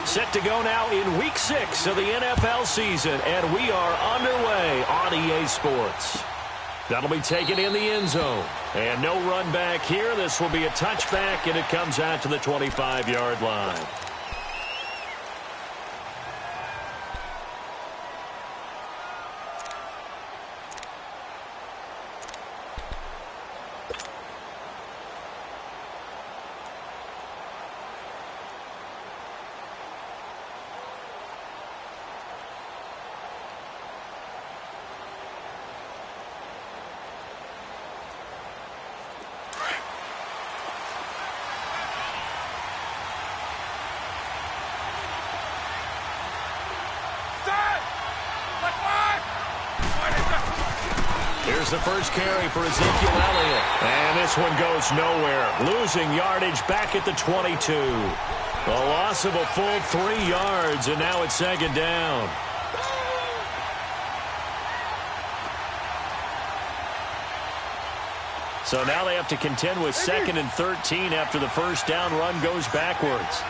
Set to go now in Week 6 of the NFL season, and we are underway on EA Sports. That'll be taken in the end zone. And no run back here. This will be a touchback, and it comes out to the 25-yard line. Here's the first carry for Ezekiel Elliott. And this one goes nowhere. Losing yardage back at the 22. A loss of a full 3 yards, and now it's second down. So now they have to contend with 2nd and 13 after the first down run goes backwards.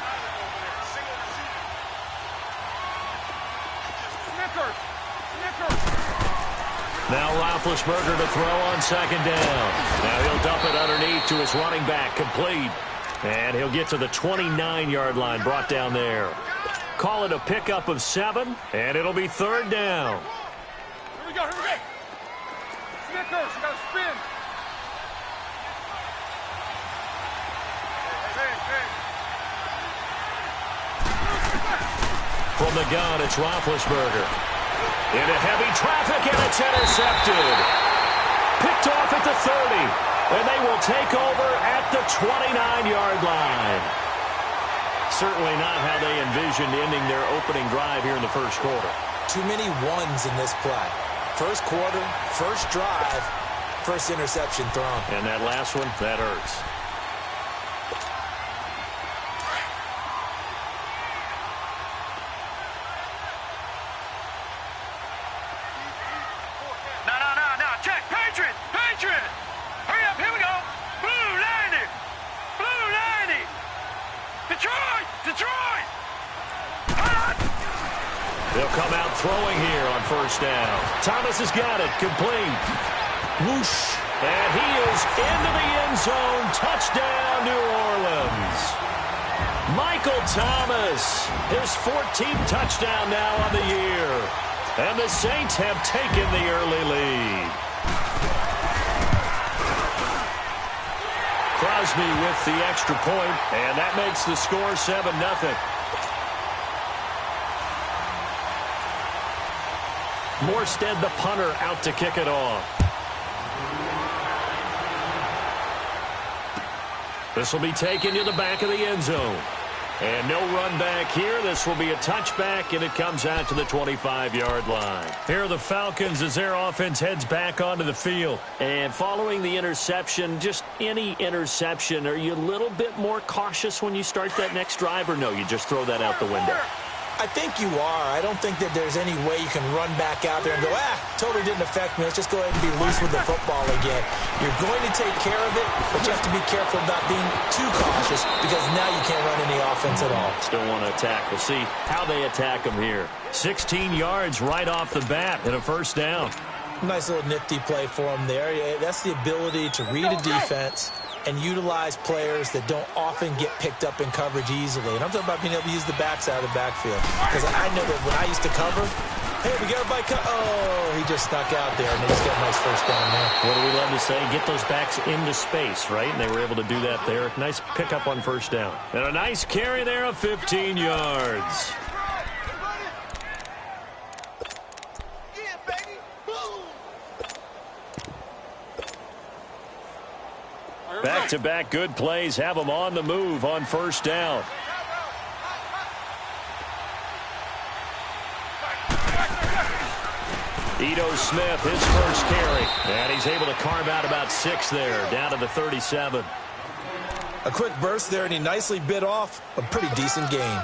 Now Roethlisberger to throw on second down. Now he'll dump it underneath to his running back, complete. And he'll get to the 29-yard line, brought down there. Call it a pickup of 7, and it'll be third down. Here we go, here we go. Snickers, you got to spin. From the gun, it's Roethlisberger. Into heavy traffic, and it's intercepted. Picked off at the 30, and they will take over at the 29-yard line. Certainly not how they envisioned ending their opening drive here in the first quarter. Too many ones in this play. First quarter, first drive, first interception thrown. And that last one, that hurts. They'll come out throwing here on first down. Thomas has got it, complete. Whoosh. And he is into the end zone. Touchdown, New Orleans. Michael Thomas, his 14th touchdown now on the year. And the Saints have taken the early lead. Crosby with the extra point, and that makes the score 7-0. Morstead, the punter, out to kick it off. This will be taken to the back of the end zone. And no run back here. This will be a touchback, and it comes out to the 25-yard line. Here are the Falcons as their offense heads back onto the field. And following the interception, just any interception, are you a little bit more cautious when you start that next drive, or no, you just throw that out the window? I think you are. I don't think that there's any way you can run back out there and go, totally didn't affect me. Let's just go ahead and be loose with the football again. You're going to take care of it, but you have to be careful about being too cautious because now you can't run any offense at all. Still want to attack. We'll see how they attack them here. 16 yards right off the bat and a first down. Nice little nifty play for him there. That's the ability to read a defense and utilize players that don't often get picked up in coverage easily. And I'm talking about being able to use the backside of the backfield. Because I know that when I used to cover, hey, we got everybody oh, he just snuck out there, and they just got a nice first down there. What do we love to say? Get those backs into space, right? And they were able to do that there. Nice pickup on first down. And a nice carry there of 15 yards. Back-to-back good plays have them on the move on first down. Ito Smith, his first carry. And he's able to carve out about 6 there, down to the 37. A quick burst there, and he nicely bit off a pretty decent gain.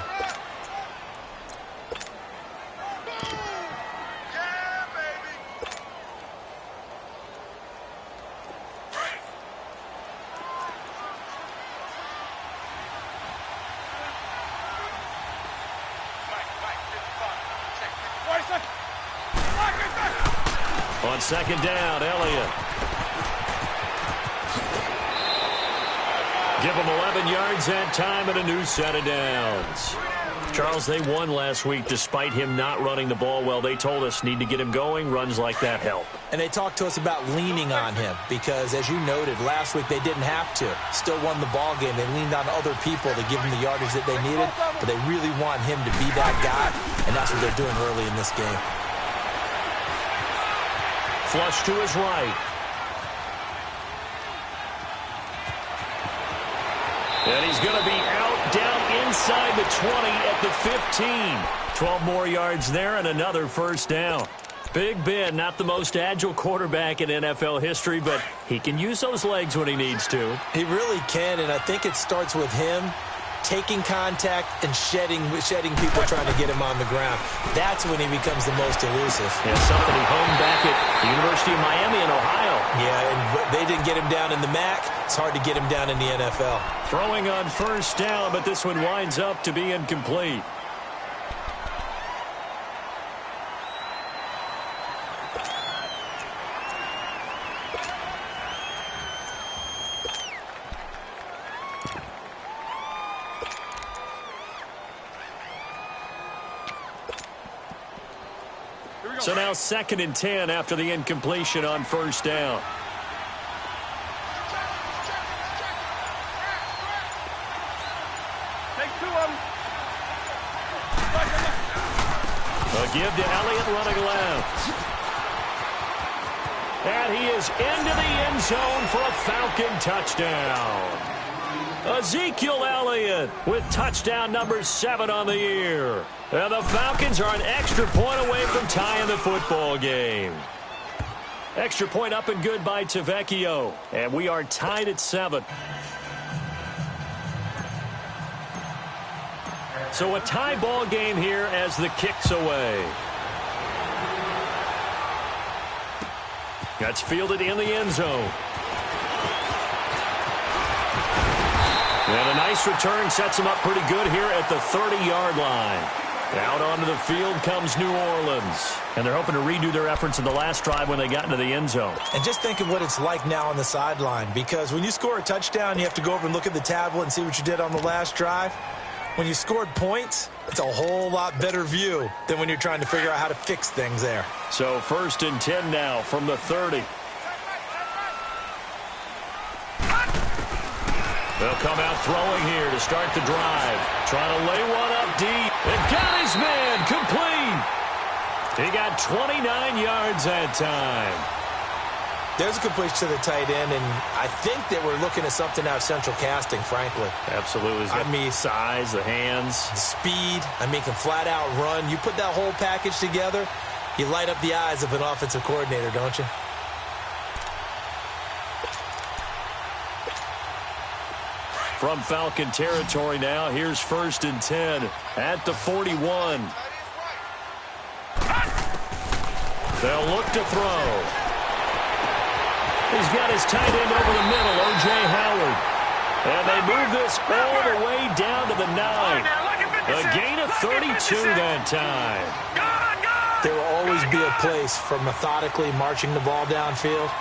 On second down, Elliott. Give them 11 yards that time and a new set of downs. Charles, they won last week despite him not running the ball well. They told us need to get him going. Runs like that help. And they talked to us about leaning on him because, as you noted, last week they didn't have to. Still won the ball game. They leaned on other people to give him the yardage that they needed, but they really want him to be that guy, and that's what they're doing early in this game. Flush to his right. And he's going to be out down inside the 20 at the 15. 12 more yards there and another first down. Big Ben, not the most agile quarterback in NFL history, but he can use those legs when he needs to. He really can, and I think it starts with him taking contact and shedding people trying to get him on the ground. That's when he becomes the most elusive. Yeah, something he honed back at the University of Miami in Ohio. Yeah, and they didn't get him down in the MAC. It's hard to get him down in the NFL. Throwing on first down, but this one winds up to be incomplete. So now 2nd and 10 after the incompletion on first down. Take 2 of them. A give to Elliott running left. And he is into the end zone for a Falcon touchdown. Ezekiel Elliott with touchdown number 7 on the year. And the Falcons are an extra point away from tying the football game. Extra point up and good by Tavecchio. And we are tied at 7. So a tie ball game here as the kick's away. That's fielded in the end zone. And a nice return sets him up pretty good here at the 30-yard line. Out onto the field comes New Orleans. And they're hoping to redo their efforts in the last drive when they got into the end zone. And just think of what it's like now on the sideline, because when you score a touchdown, you have to go over and look at the tablet and see what you did on the last drive. When you scored points, it's a whole lot better view than when you're trying to figure out how to fix things there. So 1st and 10 now from the 30. They'll come out throwing here to start the drive. Trying to lay one up deep. And got his man complete. He got 29 yards that time. There's a completion to the tight end, and I think that we're looking at something out of central casting, frankly. Absolutely. I mean, size, the hands. Speed. I mean, can flat out run. You put that whole package together, you light up the eyes of an offensive coordinator, don't you? From Falcon territory now, here's 1st and 10 at the 41. They'll look to throw. He's got his tight end over the middle, O.J. Howard. And they move this all the way down to the 9. A gain of 32 that time. There will always be a place for methodically marching the ball downfield.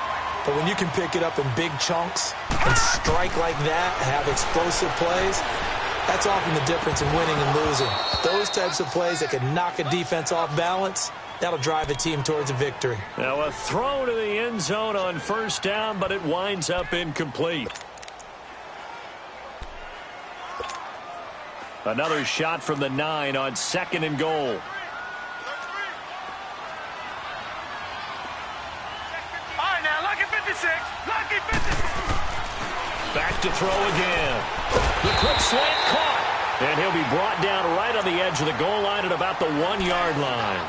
But when you can pick it up in big chunks and strike like that, have explosive plays, that's often the difference in winning and losing. Those types of plays that can knock a defense off balance, that'll drive a team towards a victory. Now a throw to the end zone on first down, but it winds up incomplete. Another shot from the 9 on 2nd and goal. Back to throw again. The quick slant caught. And he'll be brought down right on the edge of the goal line at about the 1-yard line.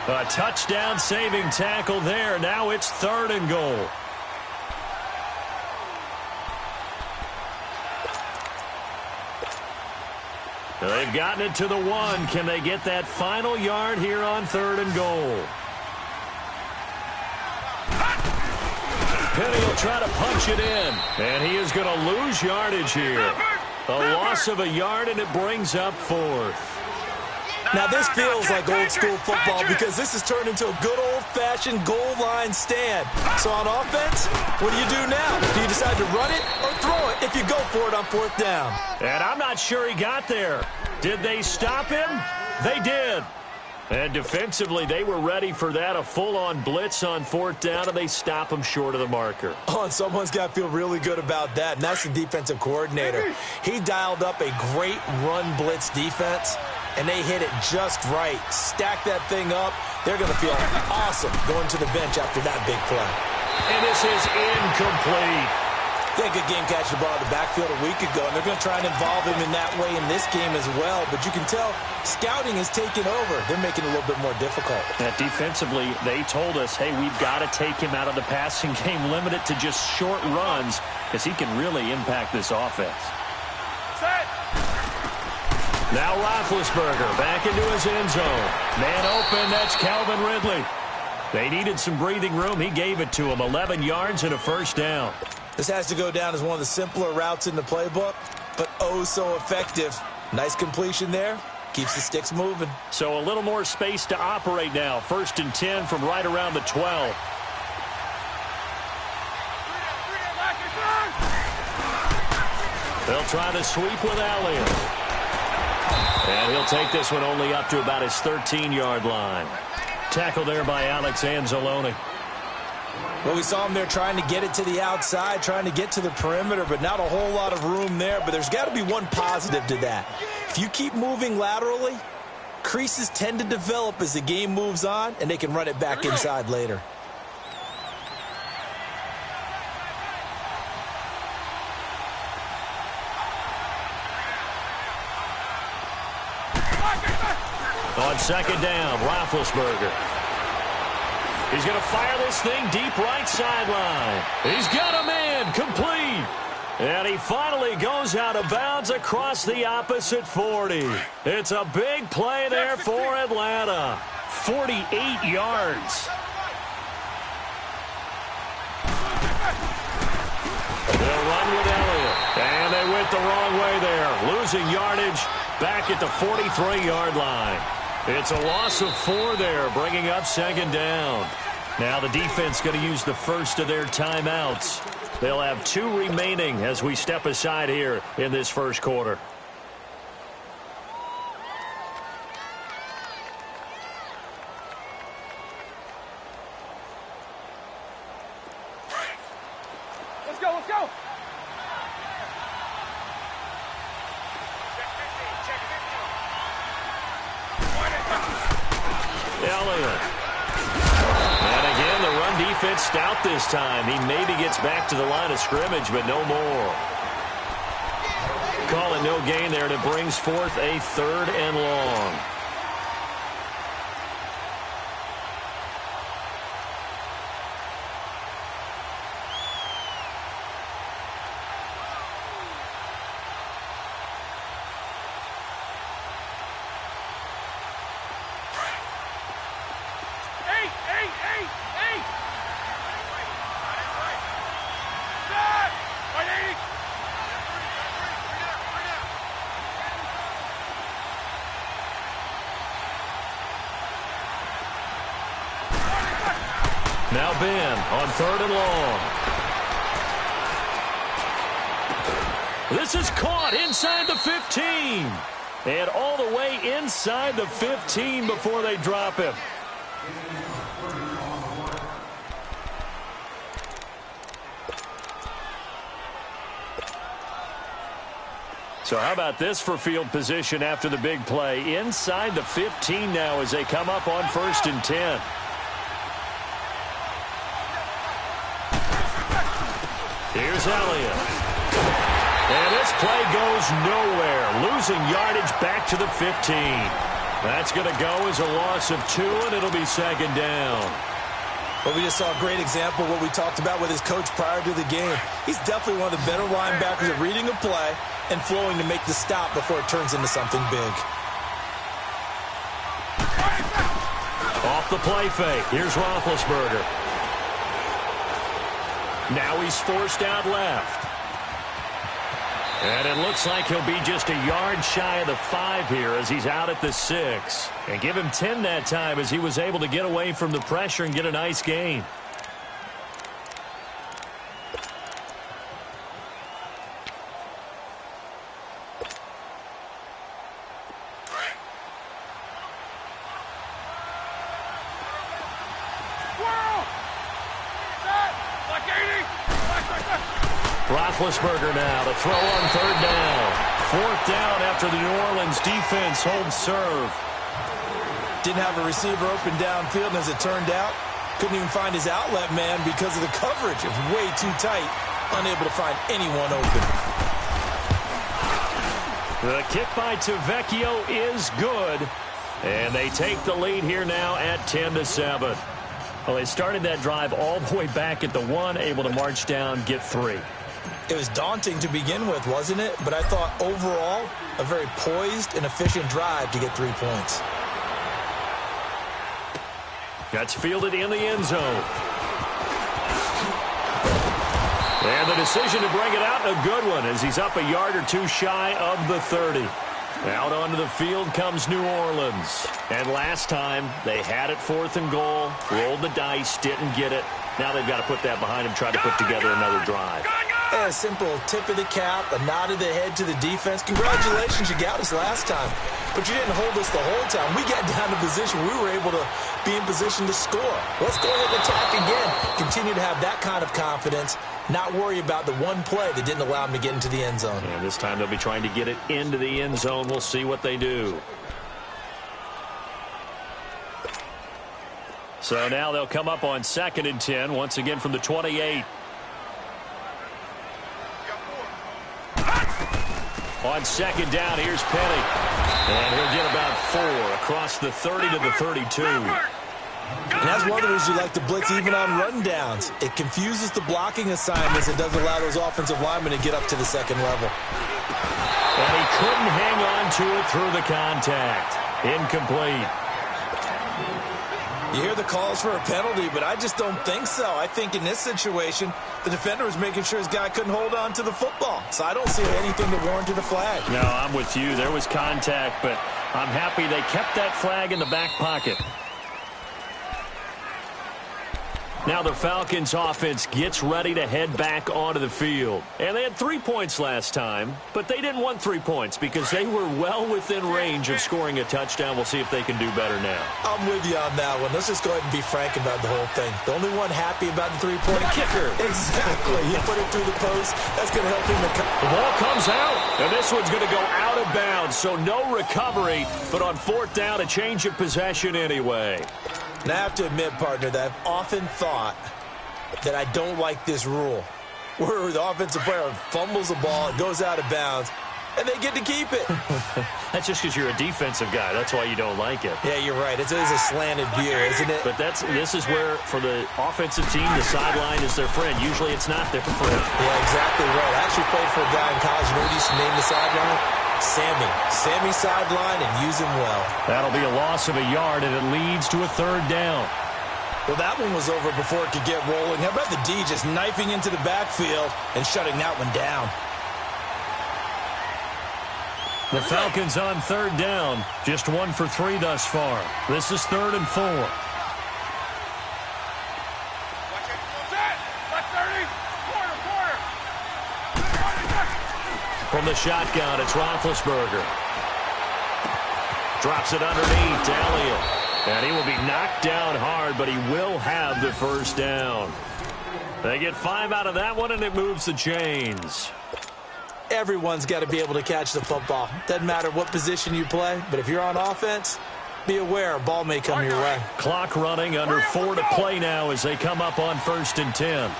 A touchdown saving tackle there. Now it's 3rd and goal. They've gotten it to the 1. Can they get that final yard here on 3rd and goal? Penny will try to punch it in. And he is going to lose yardage here. A loss of a yard, and it brings up 4th. Now, this feels like old-school football because this has turned into a good old-fashioned goal line stand. So on offense, what do you do now? Do you decide to run it or throw it if you go for it on 4th down? And I'm not sure he got there. Did they stop him? They did. And defensively, they were ready for that, a full-on blitz on 4th down, and they stop him short of the marker. Oh, and someone's got to feel really good about that, and that's the defensive coordinator. He dialed up a great run blitz defense, and they hit it just right. Stack that thing up. They're going to feel awesome going to the bench after that big play. And this is incomplete. They had a good game catching the ball in the backfield a week ago, and they're going to try and involve him in that way in this game as well. But you can tell scouting has taken over. They're making it a little bit more difficult. Defensively, they told us, hey, we've got to take him out of the passing game, limit it to just short runs, because he can really impact this offense. Set. Now Roethlisberger back into his end zone. Man open, that's Calvin Ridley. They needed some breathing room. He gave it to him, 11 yards and a 1st down. This has to go down as one of the simpler routes in the playbook, but oh so effective. Nice completion there. Keeps the sticks moving. So a little more space to operate now. 1st and 10 from right around the 12. They'll try to sweep with Elliott. And he'll take this one only up to about his 13-yard line. Tackle there by Alex Anzalone. Well, we saw him there trying to get it to the outside, trying to get to the perimeter, but not a whole lot of room there. But there's got to be one positive to that. If you keep moving laterally, creases tend to develop as the game moves on, and they can run it back inside later. On 2nd down, Roethlisberger. He's going to fire this thing deep right sideline. He's got a man, complete. And he finally goes out of bounds across the opposite 40. It's a big play there for Atlanta. 48 yards. They'll run with Elliott. And they went the wrong way there. Losing yardage back at the 43-yard line. It's a loss of 4 there, bringing up 2nd down. Now the defense going to use the first of their timeouts. They'll have 2 remaining as we step aside here in this 1st quarter. Let's go, let's go. Elliott. And again, the run defense stout this time. He maybe gets back to the line of scrimmage, but no more. Call it no gain there, and it brings forth a 3rd and long. Now Ben on 3rd and long. This is caught inside the 15. And all the way inside the 15 before they drop him. So how about this for field position after the big play? Inside the 15 now as they come up on 1st and 10. Here's Elliott. And this play goes nowhere. Losing yardage back to the 15. That's going to go as a loss of 2, and it'll be 2nd down. Well, we just saw a great example of what we talked about with his coach prior to the game. He's definitely one of the better linebackers at reading a play and flowing to make the stop before it turns into something big. Off the play fake. Here's Roethlisberger. Now he's forced out left. And it looks like he'll be just a yard shy of the 5 here as he's out at the 6. And give him 10 that time as he was able to get away from the pressure and get a nice gain. Roethlisberger now to throw on 3rd down. 4th down after the New Orleans defense holds serve. Didn't have a receiver open downfield, and as it turned out, couldn't even find his outlet man because of the coverage. It was way too tight, unable to find anyone open. The kick by Tavecchio is good, and they take the lead here now at 10-7. Well, they started that drive all the way back at the 1, able to march down, get 3. It was daunting to begin with, wasn't it? But I thought overall, a very poised and efficient drive to get 3 points. That's fielded in the end zone. And the decision to bring it out, a good one, as he's up a yard or 2 shy of the 30. Out onto the field comes New Orleans. And last time, they had it 4th and goal, rolled the dice, didn't get it. Now they've got to put that behind them, try to put together another drive. A simple tip of the cap, a nod of the head to the defense. Congratulations, you got us last time. But you didn't hold us the whole time. We got down to position. We were able to be in position to score. Let's go ahead and attack again. Continue to have that kind of confidence. Not worry about the one play that didn't allow them to get into the end zone. And this time they'll be trying to get it into the end zone. We'll see what they do. So now they'll come up on 2nd and 10, once again from the 28. On 2nd down, here's Penny. And he'll get about 4 across the 30 to the 32. And that's one of the reasons you like to blitz even on rundowns. It confuses the blocking assignments and doesn't allow those offensive linemen to get up to the 2nd level. And he couldn't hang on to it through the contact. Incomplete. You hear the calls for a penalty, but I just don't think so. I think in this situation, the defender was making sure his guy couldn't hold on to the football. So I don't see anything that warranted a flag. No, I'm with you. There was contact, but I'm happy they kept that flag in the back pocket. Now the Falcons offense gets ready to head back onto the field. And they had 3 points last time, but they didn't want 3 points because they were well within range of scoring a touchdown. We'll see if they can do better now. I'm with you on that one. Let's just go ahead and be frank about the whole thing. The only one happy about the 3-point kicker. Exactly. You put it through the post. That's going to help him. The ball comes out, and this one's going to go out of bounds, so no recovery, but on 4th down, a change of possession anyway. And I have to admit, partner, that I've often thought that I don't like this rule, where the offensive player fumbles the ball, it goes out of bounds, and they get to keep it. That's just because you're a defensive guy. That's why you don't like it. Yeah, you're right. It is a slanted view, isn't it? But this is where, for the offensive team, the sideline is their friend. Usually it's not their friend. Yeah, exactly right. I actually played for a guy in college. You know what he used to name the sideline? Sammy sideline, and use him well. That'll be a loss of a yard, and it leads to a 3rd down. Well, that one was over before it could get rolling. How about the D just knifing into the backfield and shutting that one down? The Falcons on 3rd down. Just 1 for 3 thus far. This is 3rd and 4. From the shotgun, it's Roethlisberger. Drops it underneath to Elliott. And he will be knocked down hard, but he will have the 1st down. They get 5 out of that one, and it moves the chains. Everyone's got to be able to catch the football. Doesn't matter what position you play, but if you're on offense, be aware a ball may come your way. Clock running, under 4 to play now as they come up on 1st and 10.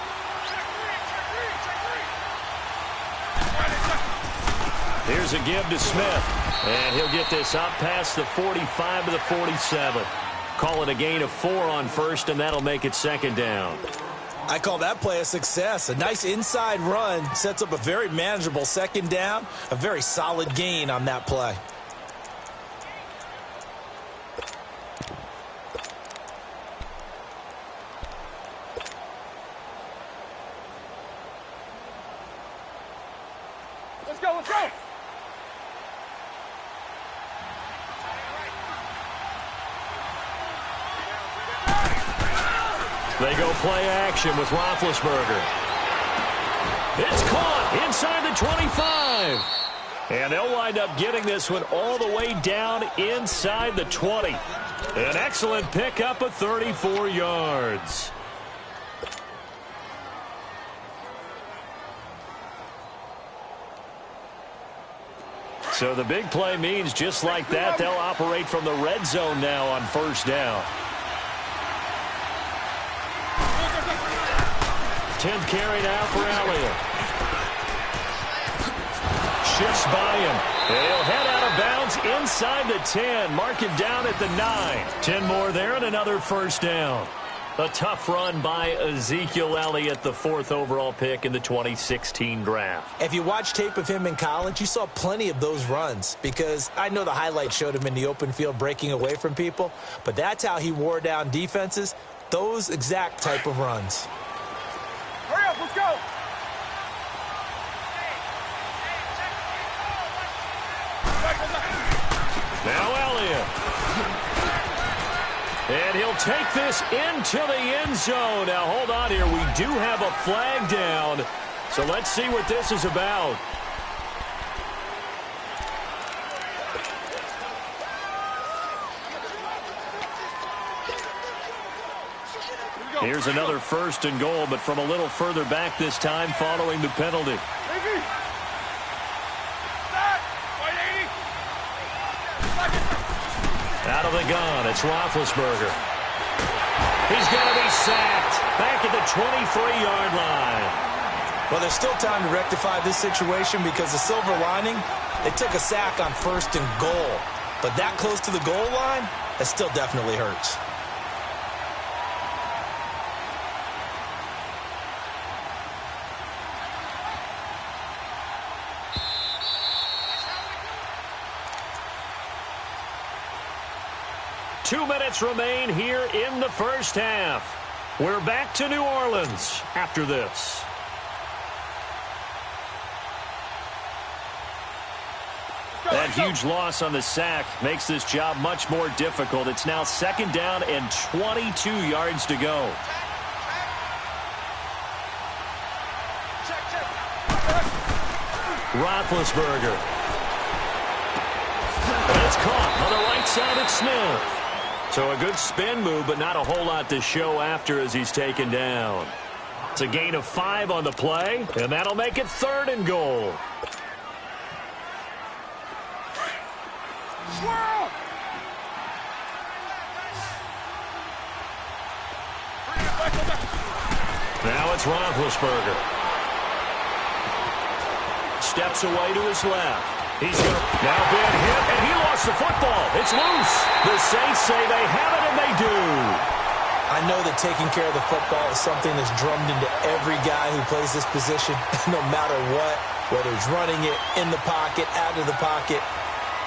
Here's a give to Smith, and he'll get this up past the 45 to the 47. Call it a gain of 4 on 1st, and that'll make it 2nd down. I call that play a success. A nice inside run sets up a very manageable 2nd down, a very solid gain on that play. Let's go. They go play action with Roethlisberger. It's caught inside the 25. And they'll wind up getting this one all the way down inside the 20. An excellent pickup of 34 yards. So the big play means just like that, they'll operate from the red zone now on first down. 10th carry now for Elliott. Shifts by him. And he'll head out of bounds inside the 10. Mark it down at the 9. 10 more there and another first down. A tough run by Ezekiel Elliott, the 4th overall pick in the 2016 draft. If you watch tape of him in college, you saw plenty of those runs because I know the highlights showed him in the open field breaking away from people, but that's how he wore down defenses, those exact type of runs. Hurry up, let's go! Now Elliott. And he'll take this into the end zone. Now, hold on here. We do have a flag down. So let's see what this is about. Here's another 1st and goal, but from a little further back this time following the penalty. Out of the gun, it's Roethlisberger. He's going to be sacked back at the 23-yard line. Well, there's still time to rectify this situation because the silver lining, they took a sack on 1st and goal. But that close to the goal line, that still definitely hurts. Two minutes remain here in the first half. We're back to New Orleans after this. That huge loss on the sack makes this job much more difficult. It's now 2nd down and 22 yards to go. Roethlisberger. And it's caught on the right side of Smith. So a good spin move, but not a whole lot to show after as he's taken down. It's a gain of 5 on the play, and that'll make it 3rd and goal. Now it's Roethlisberger. Steps away to his left. He's going to now been hit, and he lost the football. It's loose. The Saints say they have it, and they do. I know that taking care of the football is something that's drummed into every guy who plays this position, no matter what, whether he's running it, in the pocket, out of the pocket.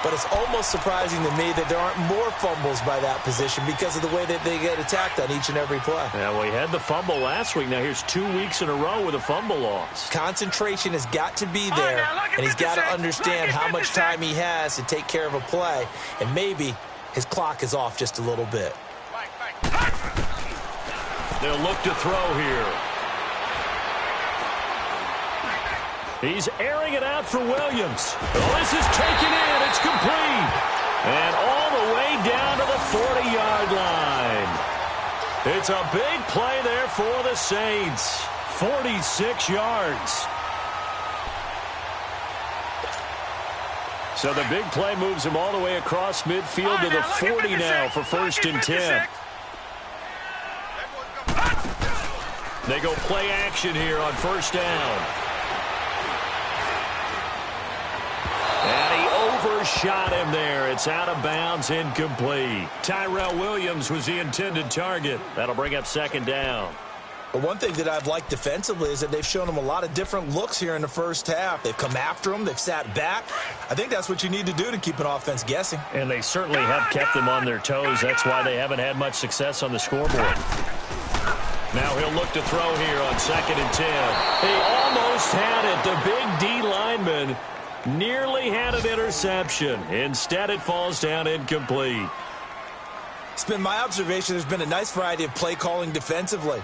But it's almost surprising to me that there aren't more fumbles by that position because of the way that they get attacked on each and every play. Yeah, we had the fumble last week. Now here's 2 weeks in a row with a fumble loss. Concentration has got to be there, and he's got to understand how much time he has to take care of a play, and maybe his clock is off just a little bit. They'll look to throw here. He's airing it out for Williams. Oh, this is taken in. It's complete. And all the way down to the 40-yard line. It's a big play there for the Saints. 46 yards. So the big play moves him all the way across midfield to the 40 now for 1st and 10. They go play action here on 1st down. And he overshot him there. It's out of bounds, incomplete. Tyrell Williams was the intended target. That'll bring up 2nd down. But one thing that I've liked defensively is that they've shown him a lot of different looks here in the first half. They've come after him. They've sat back. I think that's what you need to do to keep an offense guessing. And they certainly have kept them on their toes. That's why they haven't had much success on the scoreboard. Now he'll look to throw here on 2nd and 10. He almost had it. The big D lineman nearly had an interception. Instead, it falls down incomplete. It's been my observation there's been a nice variety of play calling defensively.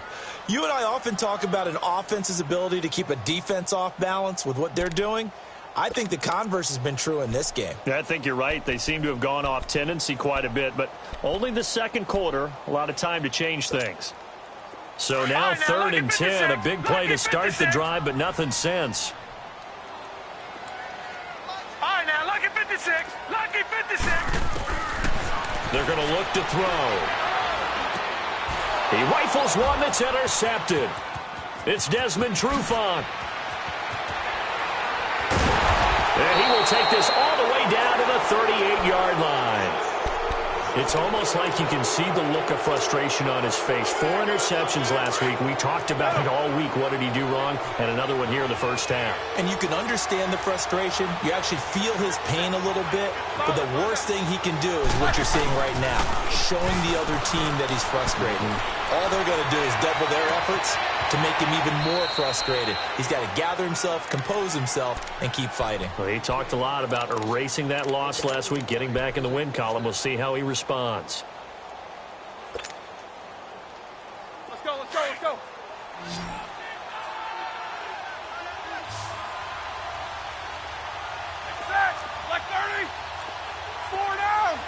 You and I often talk about an offense's ability to keep a defense off balance with what they're doing. I think the converse has been true in this game. Yeah, I think you're right. They seem to have gone off tendency quite a bit, but only the second quarter, a lot of time to change things. So now 3rd and 10, a big play to start the drive, but nothing since. All right, now, lucky 56. Lucky 56. They're going to look to throw. He rifles one that's intercepted. It's Desmond Trufant. And he will take this all the way down to the 38-yard line. It's almost like you can see the look of frustration on his face. 4 interceptions last week. We talked about it all week. What did he do wrong? And another one here in the first half. And you can understand the frustration. You actually feel his pain a little bit. But the worst thing he can do is what you're seeing right now, showing the other team that he's frustrated. All they're going to do is double their efforts to make him even more frustrated. He's got to gather himself, compose himself, and keep fighting. Well, he talked a lot about erasing that loss last week, getting back in the win column. We'll see how he responds. Let's go, let's go, let's go. Like 30. 4 down.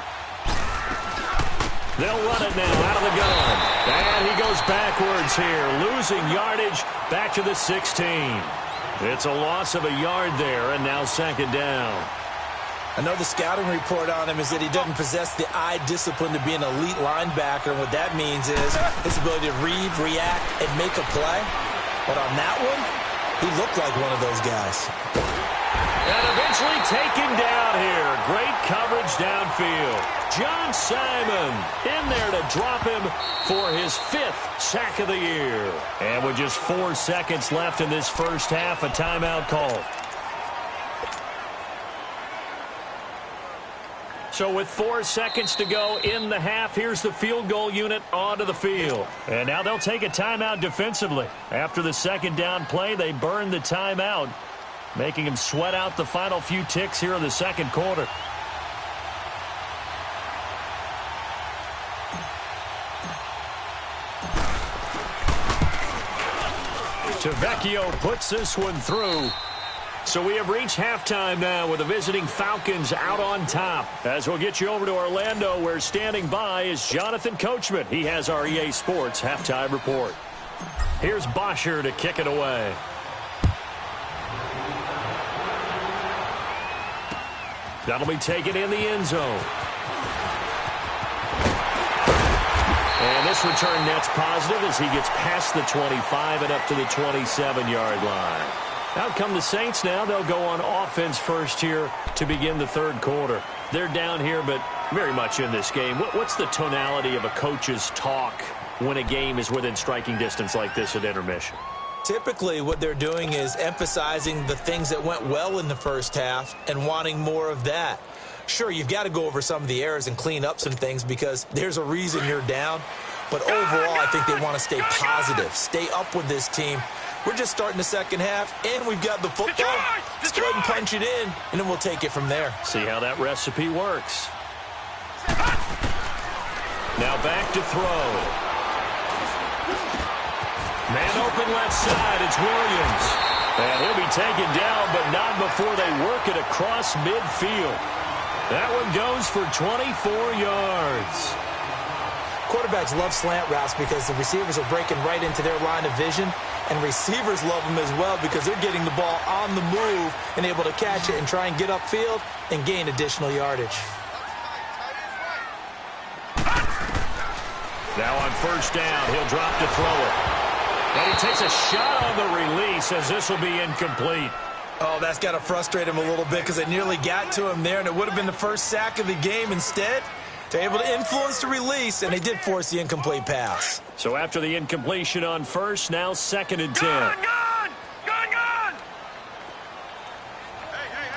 They'll run it now out of the gun. And he goes backwards here, losing yardage back to the 16. It's a loss of a yard there, and now 2nd down. I know the scouting report on him is that he doesn't possess the eye discipline to be an elite linebacker. And what that means is his ability to read, react, and make a play. But on that one, he looked like one of those guys. And eventually taken down here. Great coverage downfield. John Simon in there to drop him for his 5th sack of the year. And with just 4 seconds left in this first half, a timeout call. So with 4 seconds to go in the half, here's the field goal unit onto the field. And now they'll take a timeout defensively. After the 2nd down play, they burn the timeout, making him sweat out the final few ticks here in the 2nd quarter. Tavecchio puts this one through. So we have reached halftime now with the visiting Falcons out on top. As we'll get you over to Orlando, where standing by is Jonathan Coachman. He has our EA Sports halftime report. Here's Bosher to kick it away. That'll be taken in the end zone. And this return net's positive as he gets past the 25 and up to the 27-yard line. Out come the Saints now. They'll go on offense first here to begin the 3rd quarter. They're down here, but very much in this game. What's the tonality of a coach's talk when a game is within striking distance like this at intermission? Typically, what they're doing is emphasizing the things that went well in the first half and wanting more of that. Sure, you've got to go over some of the errors and clean up some things because there's a reason you're down. But overall, I think they want to stay positive, stay up with this team. We're just starting the 2nd half, and we've got the football. Let's go ahead and punch it in, and then we'll take it from there. See how that recipe works. Now back to throw. Man open left side, it's Williams. And he'll be taken down, but not before they work it across midfield. That one goes for 24 yards. Quarterbacks love slant routes because the receivers are breaking right into their line of vision, and receivers love them as well because they're getting the ball on the move and able to catch it and try and get upfield and gain additional yardage. Now on 1st down, he'll drop to throw it. And he takes a shot on the release as this will be incomplete. Oh, that's got to frustrate him a little bit because they nearly got to him there, and it would have been the first sack of the game. Instead, they're able to influence the release, and they did force the incomplete pass. So after the incompletion on 1st, now 2nd and 10. Gun!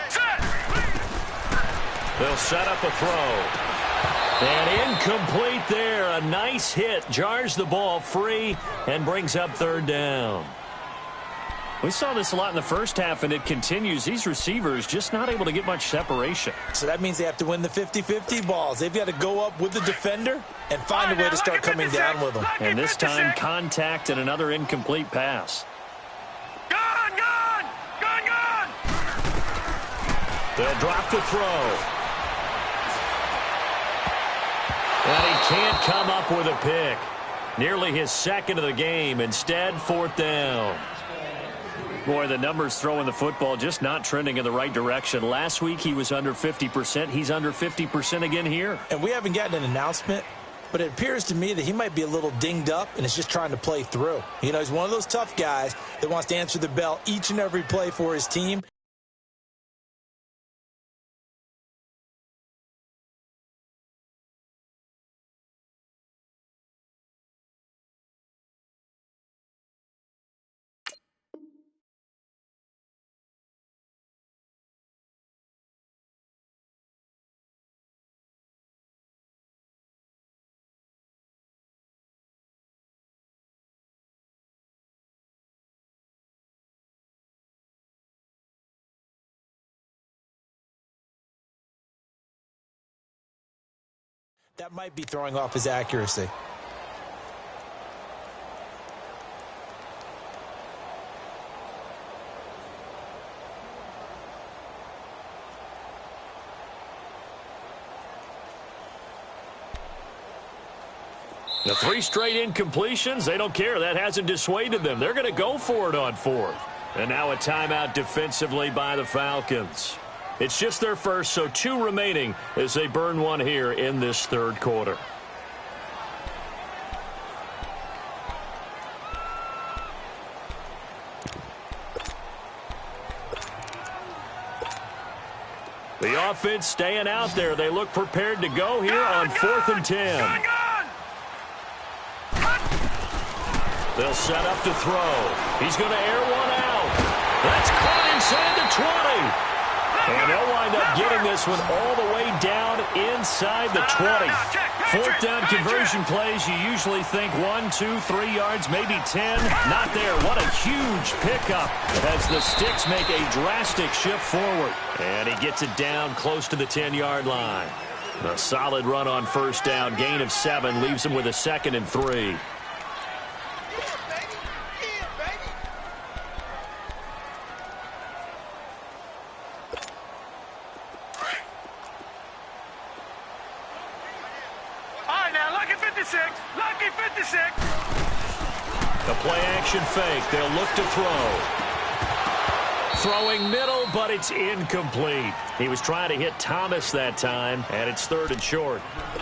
Set! They'll set up a throw. And incomplete there. A nice hit. Jars the ball free and brings up 3rd down. We saw this a lot in the first half, and it continues. These receivers just not able to get much separation. So that means they have to win the 50-50 balls. They've got to go up with the defender and find a way to start coming down with them. And this time, contact and another incomplete pass. Gone! They'll drop the throw. And he can't come up with a pick. Nearly his second of the game. Instead, fourth down. Boy, the numbers throwing the football just not trending in the right direction. Last week, he was under 50%. He's under 50% again here. And we haven't gotten an announcement, but it appears to me that he might be a little dinged up and is just trying to play through. You know, he's one of those tough guys that wants to answer the bell each and every play for his team. That might be throwing off his accuracy. The 3 straight incompletions, they don't care. That hasn't dissuaded them. They're going to go for it on fourth. And now a timeout defensively by the Falcons. It's just their first, so 2 remaining as they burn one here in this third quarter. The offense staying out there. They look prepared to go here on 4th and 10. They'll set up to throw. He's going to air one out. That's caught inside the 20. And they'll wind up getting this one all the way down inside the 20. 4th down conversion plays, you usually think 1, 2, 3 yards, maybe 10. Not there. What a huge pickup as the Sticks make a drastic shift forward. And he gets it down close to the 10-yard line. A solid run on first down. Gain of 7 leaves him with a 2nd and 3. The play-action fake. They'll look to throw. Throwing middle, but it's incomplete. He was trying to hit Thomas that time, and it's 3rd and short.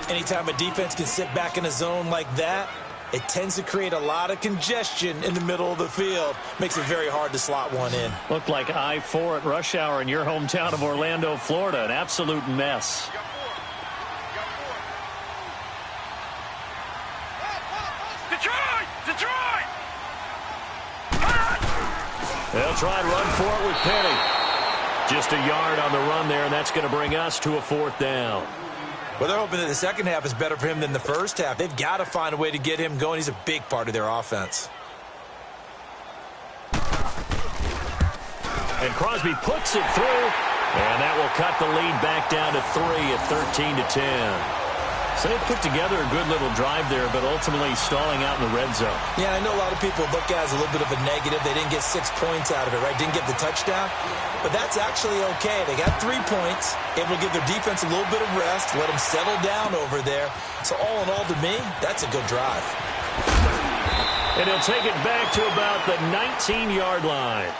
Anytime a defense can sit back in a zone like that, it tends to create a lot of congestion in the middle of the field. Makes it very hard to slot one in. Looked like I-4 at rush hour in your hometown of Orlando, Florida. An absolute mess. They'll try and run for it with Penny. Just a yard on the run there, and that's going to bring us to a 4th down. Well, they're hoping that the second half is better for him than the first half. They've got to find a way to get him going. He's a big part of their offense. And Crosby puts it through, and that will cut the lead back down to 3 at 13-10. So they put together a good little drive there, but ultimately stalling out in the red zone. Yeah, I know a lot of people look at it as a little bit of a negative. They didn't get 6 points out of it, right? Didn't get the touchdown. But that's actually okay. They got 3 points, able to give their defense a little bit of rest, let them settle down over there. So all in all, to me, that's a good drive. And he'll take it back to about the 19-yard line.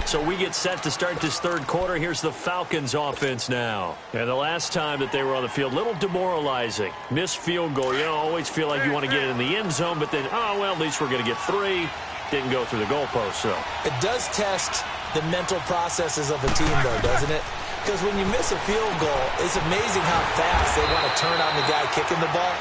So we get set to start this third quarter. Here's the Falcons offense now. And the last time that they were on the field, a little demoralizing. Missed field goal. You know, always feel like you want to get it in the end zone, but then, oh, well, at least we're going to get 3. Didn't go through the goalpost, so. It does test the mental processes of a team, though, doesn't it? Because when you miss a field goal, it's amazing how fast they want to turn on the guy kicking the ball.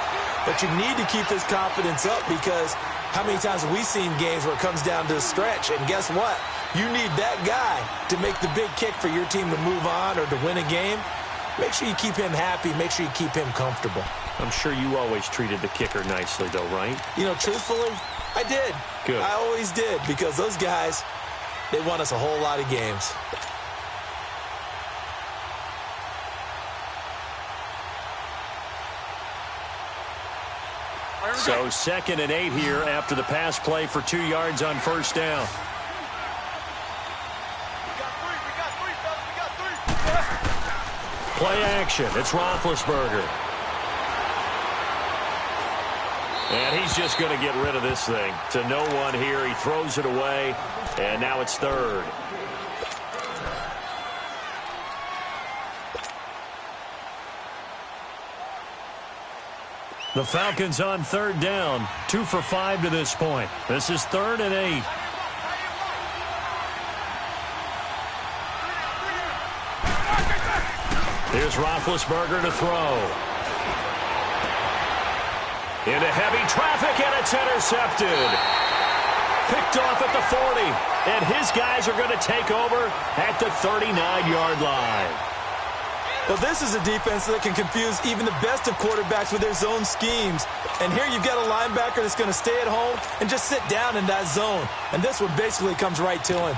But you need to keep his confidence up, because how many times have we seen games where it comes down to a stretch? And guess what? You need that guy to make the big kick for your team to move on or to win a game. Make sure you keep him happy. Make sure you keep him comfortable. I'm sure you always treated the kicker nicely, though, right? You know, truthfully, I did. Good. I always did, because those guys, They won us a whole lot of games. So 2nd and 8 here after the pass play for 2 yards on first down. Play action. It's Roethlisberger. And he's just going to get rid of this thing. To no one here. He throws it away. And now it's 3rd. The Falcons on 3rd down. 2 for 5 to this point. This is 3rd and 8. Here's Roethlisberger to throw. Into heavy traffic, and it's intercepted. Picked off at the 40. And his guys are going to take over at the 39-yard line. Well, this is a defense that can confuse even the best of quarterbacks with their zone schemes. And here you've got a linebacker that's going to stay at home and just sit down in that zone. And this one basically comes right to him.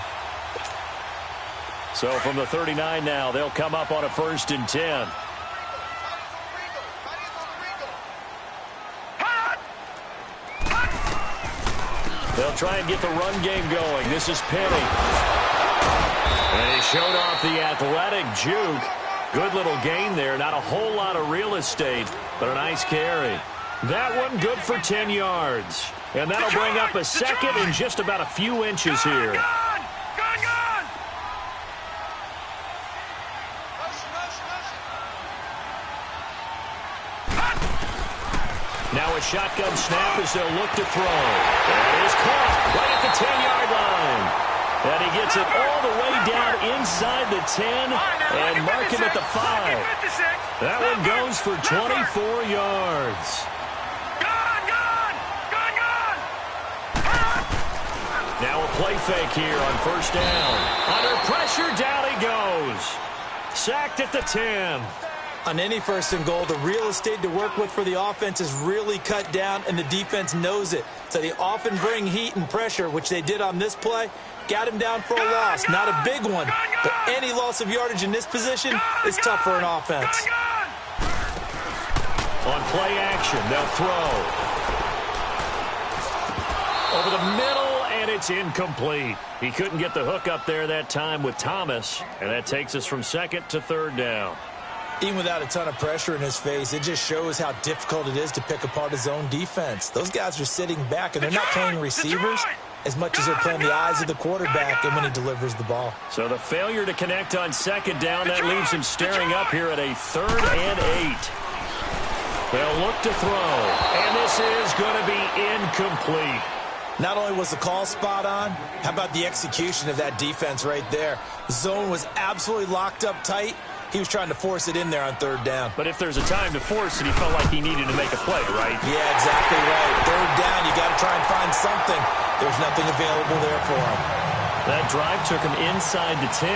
So from the 39 now, they'll come up on a 1st and 10. They'll try and get the run game going. This is Penny. And he showed off the athletic juke. Good little gain there. Not a whole lot of real estate, but a nice carry. That one good for 10 yards. And that'll bring up a 2nd and just about a few inches here. Now a shotgun snap as they'll look to throw. And it is caught right at the 10-yard line. And he gets it all the way down inside the 10 and mark him at the 5. That one goes for 24 yards. Now a play fake here on 1st down. Under pressure, down he goes. Sacked at the 10. On any 1st and goal, the real estate to work with for the offense is really cut down, and the defense knows it. So they often bring heat and pressure, which they did on this play. Got him down for a loss. Not a big one, but any loss of yardage in this position is tough for an offense. On play action, they'll throw. Over the middle, and it's incomplete. He couldn't get the hook up there that time with Thomas, and that takes us from 2nd to 3rd down. Even without a ton of pressure in his face, it just shows how difficult it is to pick apart his own defense. Those guys are sitting back, and they're not playing receivers as much as they're playing the eyes of the quarterback and when he delivers the ball. So the failure to connect on 2nd down, that leaves him staring up here at a 3rd and 8. They'll look to throw, and this is going to be incomplete. Not only was the call spot on, how about the execution of that defense right there? The zone was absolutely locked up tight. He was trying to force it in there on 3rd down. But if there's a time to force it, he felt like he needed to make a play, right? Yeah, exactly right. 3rd down, you got to try and find something. There's nothing available there for him. That drive took him inside the 10.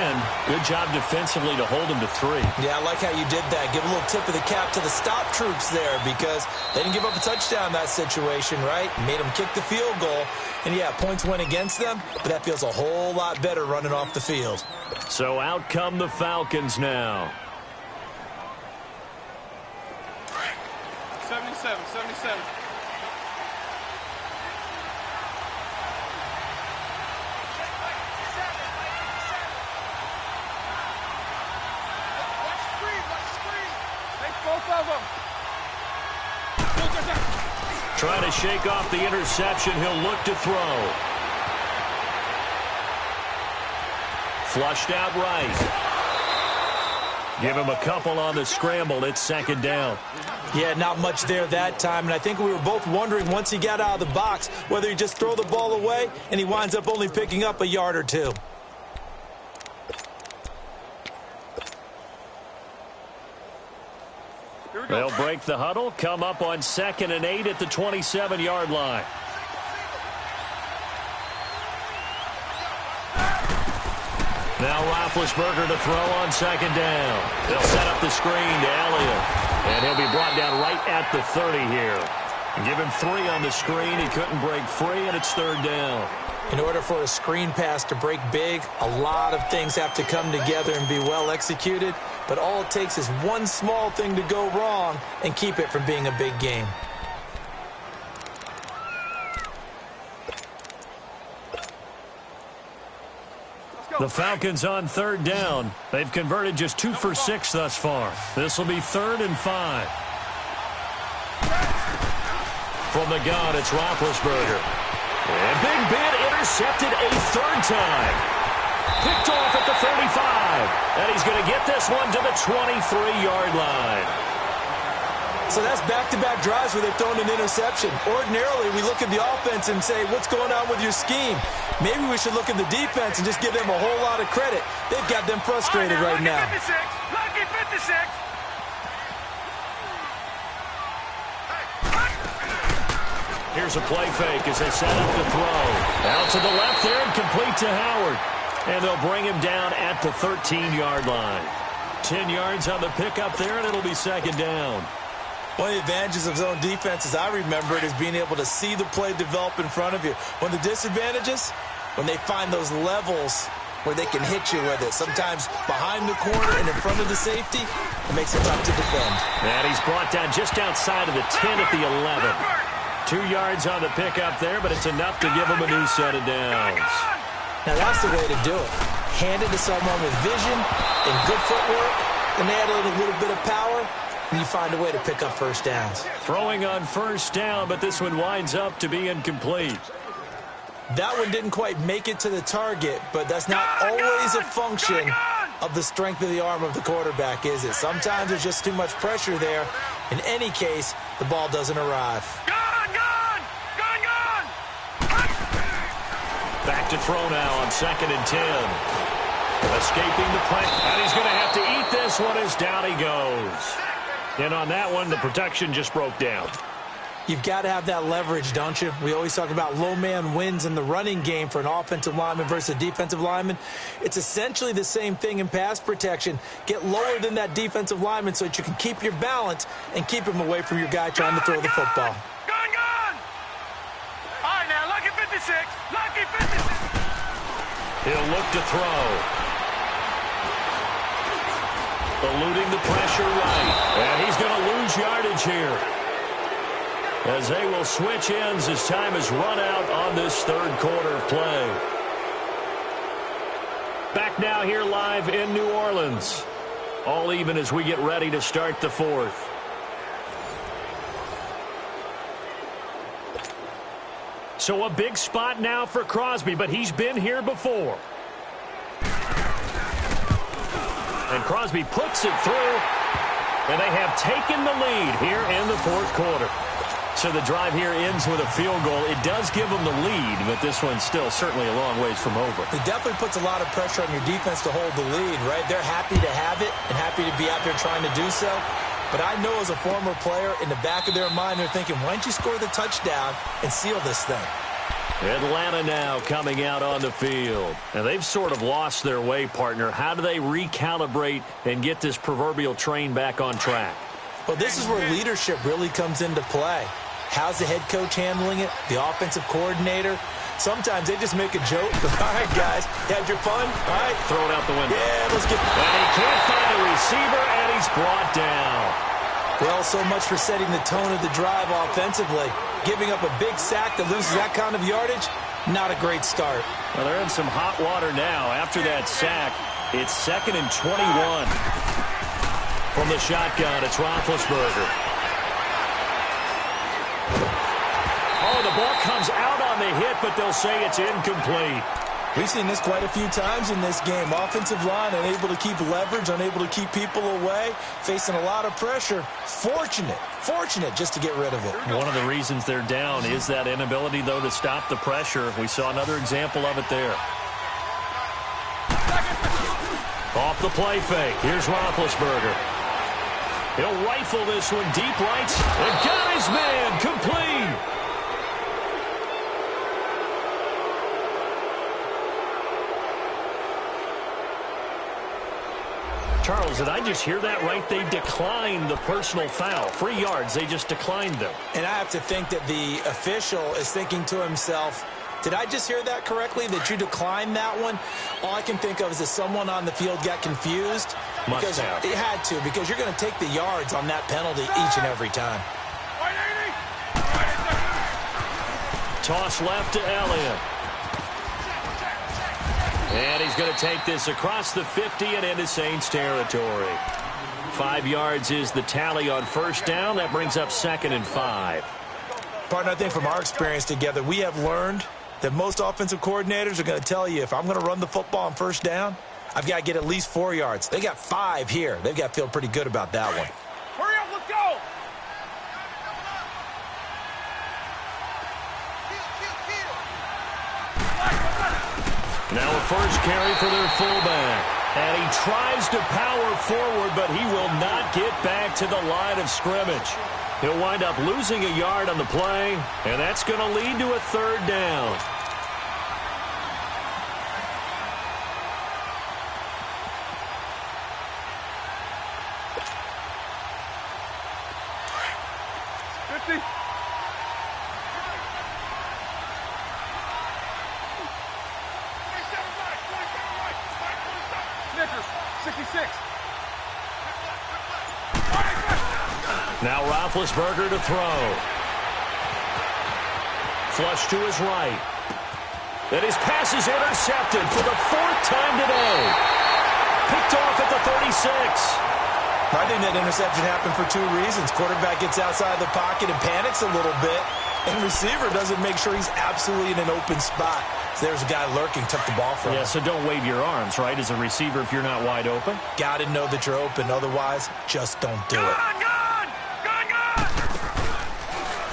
Good job defensively to hold him to 3. Yeah, I like how you did that. Give a little tip of the cap to the stop troops there because they didn't give up a touchdown in that situation, right? Made them kick the field goal. And, yeah, points went against them, but that feels a whole lot better running off the field. So out come the Falcons now. 77. Both of them. Trying to shake off the interception. He'll look to throw. Flushed out right. Give him a couple on the scramble. It's 2nd down. Yeah, not much there that time. And I think we were both wondering once he got out of the box whether he just throw the ball away and he winds up only picking up a yard or 2. They'll break the huddle, come up on 2nd and 8 at the 27-yard line. Now Roethlisberger to throw on 2nd down. They'll set up the screen to Elliott. And he'll be brought down right at the 30 here. Give him 3 on the screen. He couldn't break free, and it's 3rd down. In order for a screen pass to break big, a lot of things have to come together and be well executed, but all it takes is one small thing to go wrong and keep it from being a big game. The Falcons on third down. They've converted just 2 for 6 thus far. This will be 3rd and 5. From the gun, it's Roethlisberger. And Big Ben intercepted a 3rd time. Picked off at the 35. And he's going to get this one to the 23-yard line. So that's back-to-back drives where they've thrown an interception. Ordinarily, we look at the offense and say, what's going on with your scheme? Maybe we should look at the defense and just give them a whole lot of credit. They've got them frustrated right now. Lucky 56. Here's a play fake as they set up the throw. Out to the left there and complete to Howard. And they'll bring him down at the 13-yard line. 10 yards on the pickup there, and it'll be 2nd down. One of the advantages of zone defense, as I remember it, is being able to see the play develop in front of you. One of the disadvantages, when they find those levels where they can hit you with it. Sometimes behind the corner and in front of the safety, it makes it tough to defend. And he's brought down just outside of the 10 at the 11. 2 yards on the pickup there, but it's enough to give him a new set of downs. Now that's the way to do it. Hand it to someone with vision and good footwork, and add a little bit of power, and you find a way to pick up first downs. Throwing on 1st down, but this one winds up to be incomplete. That one didn't quite make it to the target, but that's not always a function of the strength of the arm of the quarterback, is it? Sometimes there's just too much pressure there. In any case, the ball doesn't arrive. Back to throw now on 2nd and 10. Escaping the play. And he's going to have to eat this one as down he goes. And on that one, the protection just broke down. You've got to have that leverage, don't you? We always talk about low man wins in the running game for an offensive lineman versus a defensive lineman. It's essentially the same thing in pass protection. Get lower than that defensive lineman so that you can keep your balance and keep him away from your guy trying to throw the football. All right, now, lucky 56. Lucky 56. He'll look to throw. Eluding the pressure right. And he's going to lose yardage here, as they will switch ends as time has run out on this 3rd quarter of play. Back now here live in New Orleans. All even as we get ready to start the 4th. So a big spot now for Crosby, but he's been here before. And Crosby puts it through, and they have taken the lead here in the 4th quarter. So the drive here ends with a field goal. It does give them the lead, but this one's still certainly a long ways from over. It definitely puts a lot of pressure on your defense to hold the lead, right? They're happy to have it and happy to be out there trying to do so. But I know as a former player, in the back of their mind, they're thinking, why don't you score the touchdown and seal this thing? Atlanta now coming out on the field. And they've sort of lost their way, partner. How do they recalibrate and get this proverbial train back on track? Well, this is where leadership really comes into play. How's the head coach handling it? The offensive coordinator? Sometimes they just make a joke. All right, guys, you had your fun? All right. Throw it out the window. Yeah, let's get... And he can't find a receiver, and he's brought down. Well, so much for setting the tone of the drive offensively. Giving up a big sack that loses that kind of yardage, not a great start. Well, they're in some hot water now. After that sack, it's 2nd and 21. From the shotgun, it's Roethlisberger. Oh, the ball comes out on the hit, but they'll say it's incomplete. We've seen this quite a few times in this game. Offensive line unable to keep leverage, unable to keep people away, facing a lot of pressure. Fortunate just to get rid of it. One of the reasons they're down is that inability, though, to stop the pressure. We saw another example of it there. Off the play fake. Here's Roethlisberger. He'll rifle this one deep right. And got his man complete. Charles, did I just hear that right? They declined the personal foul. 3 yards, they just declined them. And I have to think that the official is thinking to himself, Did I just hear that correctly, that you declined that one? All I can think of is that someone on the field got confused. Must have. It had to, because you're going to take the yards on that penalty each and every time. Toss left to Elliott. And he's going to take this across the 50 and into Saints territory. 5 yards is the tally on first down. That brings up 2nd and 5. Partner, I think from our experience together, we have learned that most offensive coordinators are going to tell you, if I'm going to run the football on first down, I've got to get at least 4 yards. They got 5 here. They've got to feel pretty good about that one. Hurry up, let's go! Now a first carry for their fullback. And he tries to power forward, but he will not get back to the line of scrimmage. He'll wind up losing a yard on the play, and that's going to lead to a 3rd down. Now Roethlisberger to throw. Flush to his right. And his pass is intercepted for the 4th time today. Picked off at the 36. I think that interception happened for 2 reasons. Quarterback gets outside the pocket and panics a little bit. And receiver doesn't make sure he's absolutely in an open spot. So there's a guy lurking, took the ball from him. Yeah, so don't wave your arms, right, as a receiver if you're not wide open. Got to know that you're open. Otherwise, just don't do it.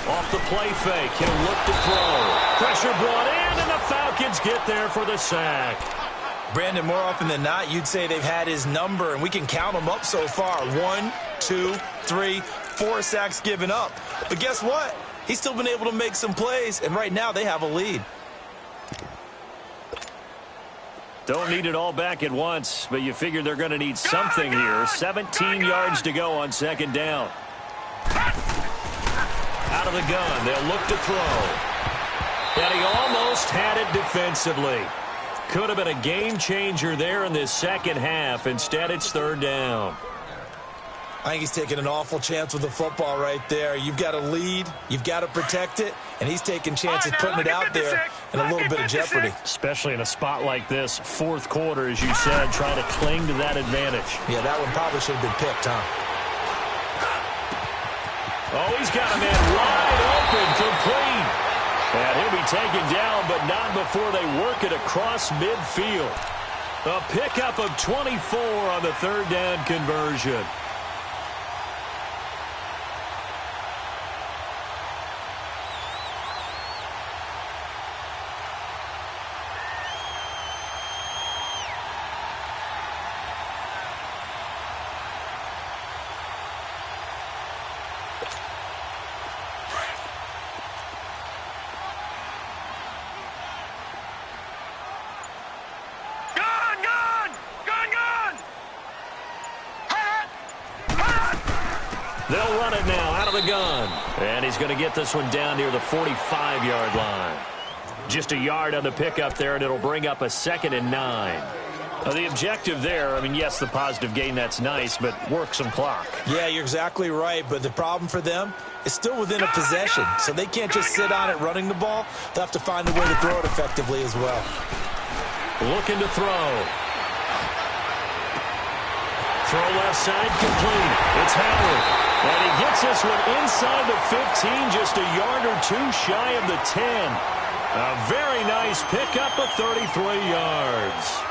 Off the play fake, he'll look to throw. Pressure brought in, and the Falcons get there for the sack. Brandon, more often than not, you'd say they've had his number, and we can count them up so far. 1, 2, 3, 4 sacks given up. But guess what? He's still been able to make some plays, and right now they have a lead. Don't need it all back at once, but you figure they're going to need something here. 17 yards to go on 2nd down. Out of the gun, they'll look to throw. And he almost had it defensively. Could have been a game changer there in this second half. Instead, it's 3rd down. I think he's taking an awful chance with the football right there. You've got a lead, you've got to protect it, and he's taking chances putting it out there in a little bit of jeopardy. Especially in a spot like this, 4th quarter, as you said, trying to cling to that advantage. Yeah, that one probably should have been picked, huh? Oh, he's got a man wide open, complete. And he'll be taken down, but not before they work it across midfield. A pickup of 24 on the 3rd down conversion. They'll run it now out of the gun. And he's going to get this one down near the 45-yard line. Just a yard on the pickup there, and it'll bring up a 2nd and 9. The objective there, I mean, yes, the positive gain, that's nice, but work some clock. Yeah, you're exactly right, but the problem for them is still within a possession, so they can't just sit on it running the ball. They'll have to find a way to throw it effectively as well. Looking to throw. Throw left side, complete. It's Howard. And he gets this one inside the 15, just a yard or 2 shy of the 10. A very nice pickup of 33 yards.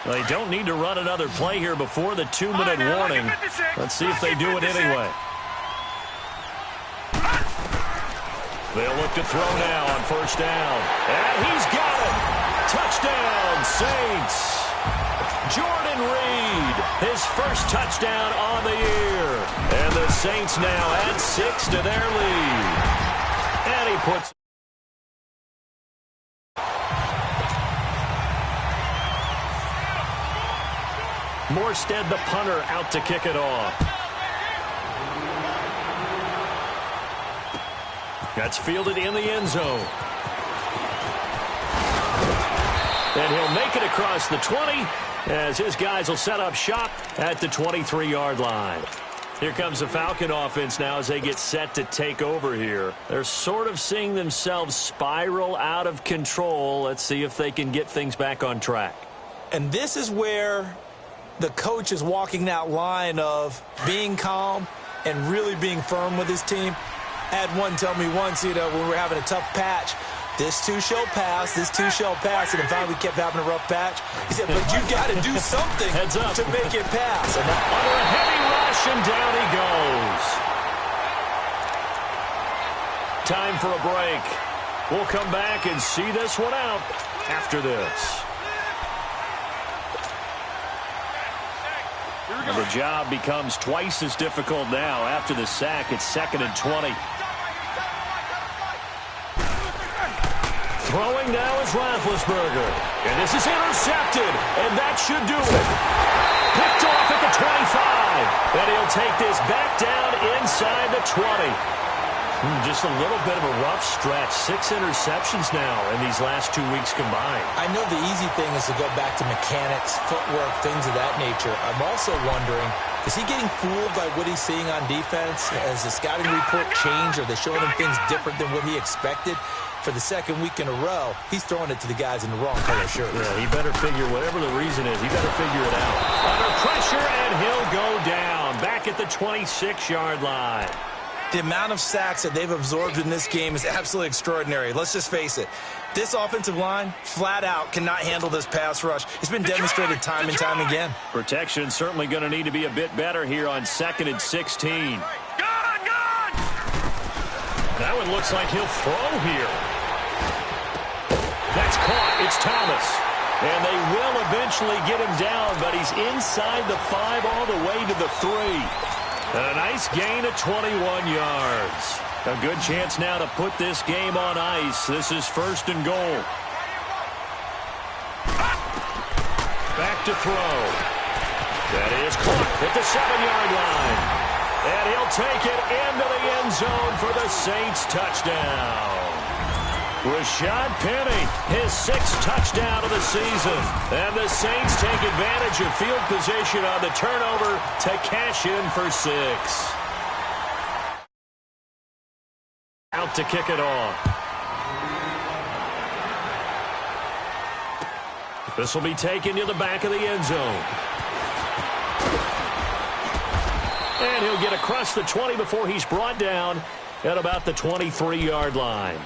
They don't need to run another play here before the 2-minute warning. Let's see if they do it anyway. They'll look to throw now on first down. And he's got it. Touchdown, Saints. Jordan Reed, his first touchdown on the year. And the Saints now add 6 to their lead. And he puts... Morstead, the punter, out to kick it off. That's fielded in the end zone. And he'll make it across the 20 as his guys will set up shop at the 23-yard line. Here comes the Falcon offense now as they get set to take over here. They're sort of seeing themselves spiral out of control. Let's see if they can get things back on track. And this is where the coach is walking that line of being calm and really being firm with his team. I had one tell me once, when we were having a tough patch, this too shall pass, this too shall pass, and finally we kept having a rough patch. He said, but you got to do something Heads up. to make it pass. And under a heavy rush, and down he goes. Time for a break. We'll come back and see this one out after this. And the job becomes twice as difficult now after the sack. It's 2nd and 20. Throwing now is Roethlisberger. And this is intercepted. And that should do it. Picked off at the 25. And he'll take this back down inside the 20. Just a little bit of a rough stretch. 6 interceptions now in these last 2 weeks combined. I know the easy thing is to go back to mechanics, footwork, things of that nature. I'm also wondering, is he getting fooled by what he's seeing on defense? Has the scouting report changed? Are they showing him things different than what he expected? For the second week in a row, he's throwing it to the guys in the wrong color shirt. Yeah, he better figure, whatever the reason is, he better figure it out. Under pressure, and he'll go down. Back at the 26-yard line. The amount of sacks that they've absorbed in this game is absolutely extraordinary. Let's just face it. This offensive line, flat out, cannot handle this pass rush. It's been demonstrated time and time again. Protection certainly going to need to be a bit better here on 2nd and 16. That one looks like he'll throw here. That's caught. It's Thomas. And they will eventually get him down, but he's inside the 5 all the way to the 3. A nice gain of 21 yards. A good chance now to put this game on ice. This is 1st and goal. Back to throw. That is caught at the 7-yard line. And he'll take it into the end zone for the Saints touchdown. Rashad Penny, his 6th touchdown of the season. And the Saints take advantage of field position on the turnover to cash in for 6. Out to kick it off. This will be taken to the back of the end zone. And he'll get across the 20 before he's brought down at about the 23-yard line.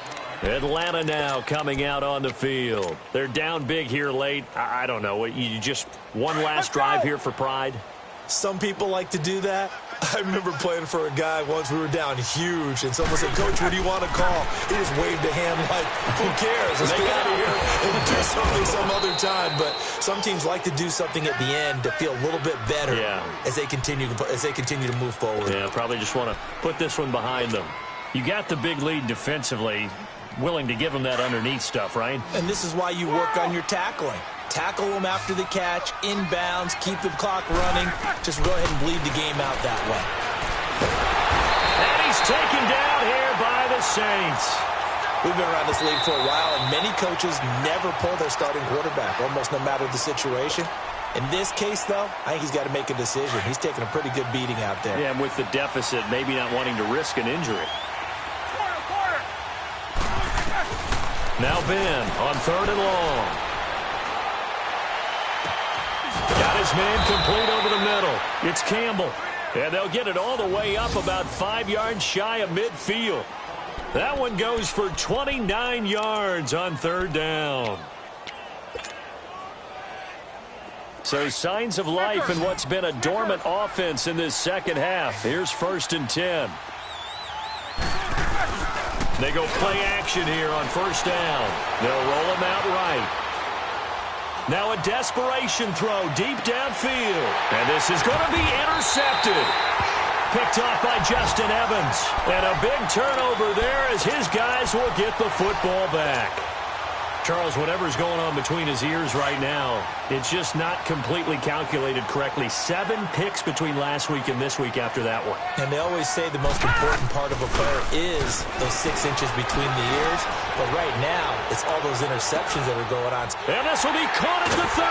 Atlanta now coming out on the field. They're down big here late. I don't know. You just one last drive here for pride? Some people like to do that. I remember playing for a guy once. We were down huge, and someone said, Coach, what do you want to call? He just waved a hand like, who cares? Let's get out of here and do something some other time. But some teams like to do something at the end to feel a little bit better as they continue to move forward. Yeah, probably just want to put this one behind them. You got the big lead defensively, willing to give them that underneath stuff, right? And this is why you work on your tackling. Tackle them after the catch, inbounds, keep the clock running. Just go ahead and bleed the game out that way. And he's taken down here by the Saints. We've been around this league for a while, and many coaches never pull their starting quarterback, almost no matter the situation. In this case, though, I think he's got to make a decision. He's taking a pretty good beating out there. Yeah, and with the deficit, maybe not wanting to risk an injury. Now Ben on 3rd and long. Got his man complete over the middle. It's Campbell. And they'll get it all the way up about 5 yards shy of midfield. That one goes for 29 yards on 3rd down. So signs of life in what's been a dormant offense in this second half. Here's 1st and 10. They go play action here on 1st down. They'll roll him out right. Now a desperation throw deep downfield. And this is going to be intercepted. Picked off by Justin Evans. And a big turnover there as his guys will get the football back. Charles, whatever's going on between his ears right now, it's just not completely calculated correctly. 7 picks between last week and this week after that one. And they always say the most important part of a player is those 6 inches between the ears. But right now, it's all those interceptions that are going on. And this will be caught at the 30.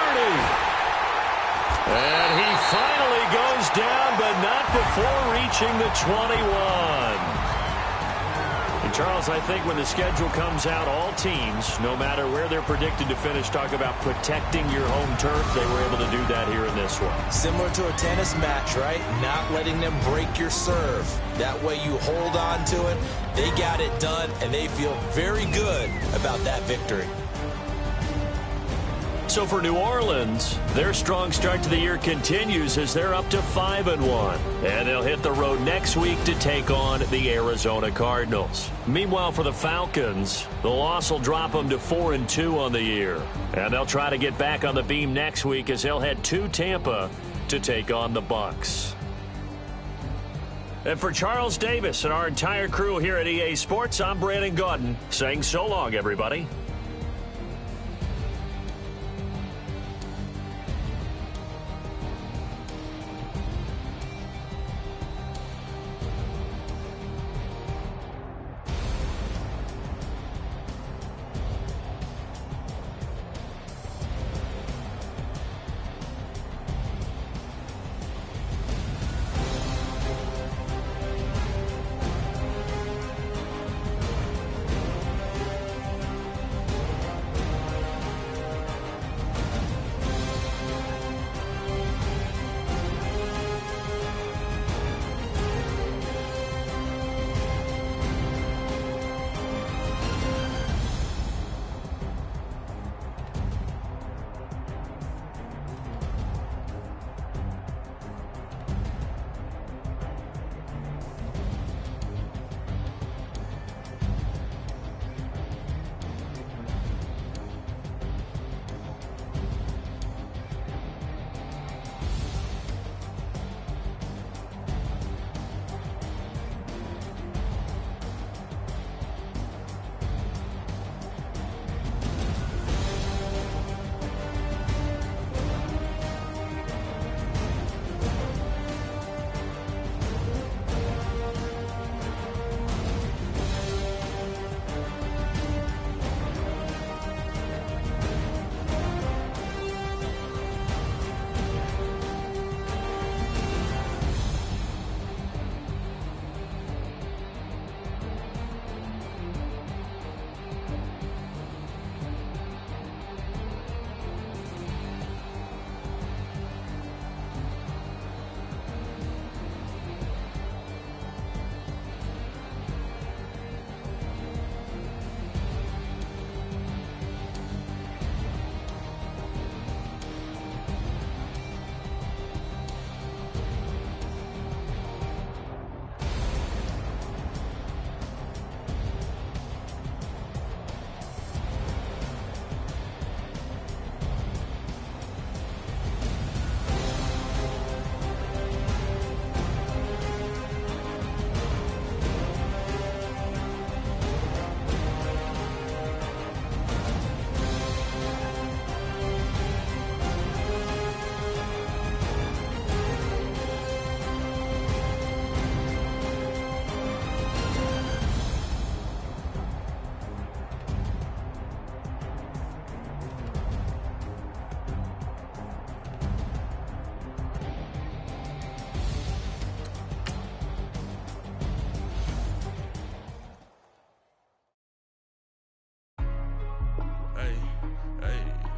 And he finally goes down, but not before reaching the 21. And Charles, I think when the schedule comes out, all teams, no matter where they're predicted to finish, talk about protecting your home turf. They were able to do that here in this one. Similar to a tennis match, right? Not letting them break your serve. That way you hold on to it. They got it done, and they feel very good about that victory. So for New Orleans, their strong start to the year continues as they're up to 5-1. And they'll hit the road next week to take on the Arizona Cardinals. Meanwhile, for the Falcons, the loss will drop them to 4-2 on the year. And they'll try to get back on the beam next week as they'll head to Tampa to take on the Bucs. And for Charles Davis and our entire crew here at EA Sports, I'm Brandon Gaudin saying so long, everybody.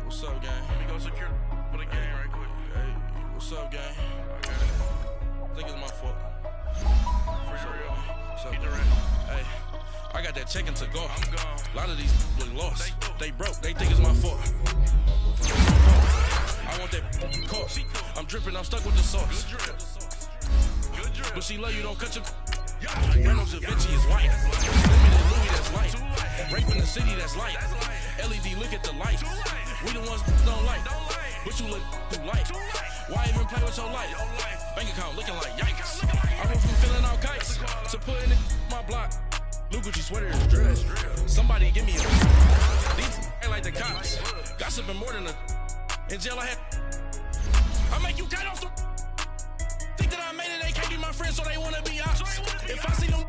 What's up, gang? Let me go secure for the game right quick. Hey, what's up, gang? I think it's my fault. For real. What's up, hey, I got that check-in to go. I'm gone. A lot of these look lost. They broke. They think it's my fault. I want that cost. I'm dripping. I'm stuck with the sauce. Good drip. But she love you. Don't cut your. Reynolds Da Vinci is white. Limited Louis, that's light. Rape in the city, that's light. LED, look at the light. We the ones don't like. But you look too light. Why even play with your life? Bank account looking like yikes. I went from filling out kites to putting in my block. Blue Gucci sweater is dress. Somebody give me a. These act like the sipping more than a. In jail, I make you cut off the. Think that I made it, they can't be my friends, so they wanna be out. If I see them